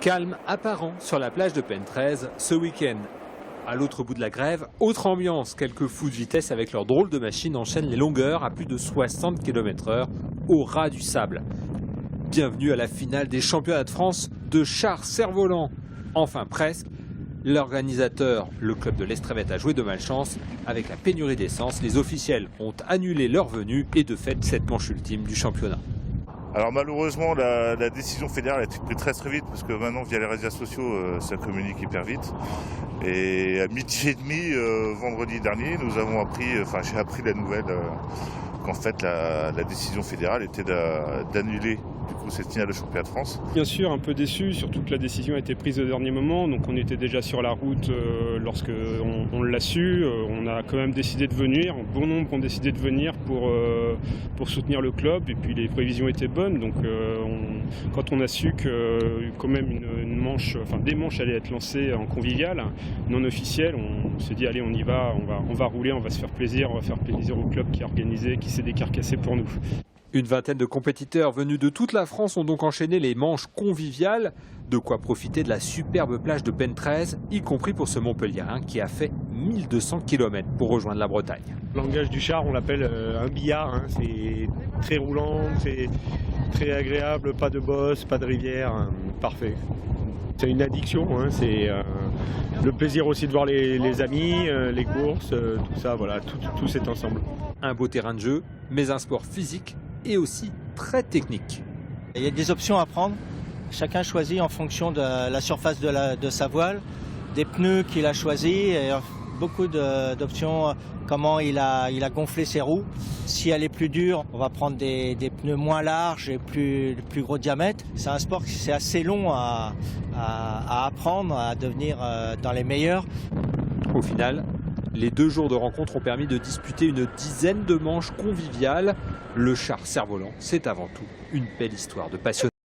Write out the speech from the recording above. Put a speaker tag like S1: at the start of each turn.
S1: Calme apparent sur la plage de Pen 13 ce week-end. À l'autre bout de la grève, autre ambiance. Quelques fous de vitesse avec leurs drôles de machines enchaînent les longueurs à plus de 60 km/h au ras du sable. Bienvenue à la finale des championnats de France de chars cerfs-volants. Enfin presque. L'organisateur, le club de l'Estrevette, a joué de malchance. Avec la pénurie d'essence, les officiels ont annulé leur venue et de fait cette manche ultime du championnat.
S2: Alors malheureusement, la décision fédérale a été prise très vite parce que maintenant, via les réseaux sociaux, ça communique hyper vite. Et à midi et demi, vendredi dernier, j'ai appris la nouvelle qu'en fait la décision fédérale était d'annuler du coup cette finale de championnat de France.
S3: Bien sûr, un peu déçu, surtout que la décision a été prise au dernier moment, donc on était déjà sur la route lorsque on l'a su. On a quand même décidé de venir, bon nombre ont décidé de venir pour soutenir le club, et puis les prévisions étaient bonnes, donc quand on a su que quand même des manches allaient être lancées en convivial, non officiel, on s'est dit allez on y va, on va rouler, on va se faire plaisir, on va faire plaisir au club qui a organisé, qui s'est décarcassé pour nous.
S1: Une vingtaine de compétiteurs venus de toute la France ont donc enchaîné les manches conviviales. De quoi profiter de la superbe plage de Pen 13, y compris pour ce Montpelliérain qui a fait 1200 km pour rejoindre la Bretagne.
S4: Le langage du char, on l'appelle un billard. C'est très roulant, c'est très agréable, pas de bosse, pas de rivière, parfait. C'est une addiction, c'est le plaisir aussi de voir les amis, les courses, tout ça, voilà, tout c'est ensemble.
S1: Un beau terrain de jeu, mais un sport physique et aussi très technique.
S5: Il y a des options à prendre. Chacun choisit en fonction de la surface de sa voile, des pneus qu'il a choisis, et beaucoup d'options, comment il a gonflé ses roues. Si elle est plus dure, on va prendre des pneus moins larges et plus gros diamètre. C'est un sport qui c'est assez long à apprendre, à devenir dans les meilleurs.
S1: Au final, les 2 jours de rencontre ont permis de disputer une dizaine de manches conviviales. Le char cerf-volant, c'est avant tout une belle histoire de passionnés.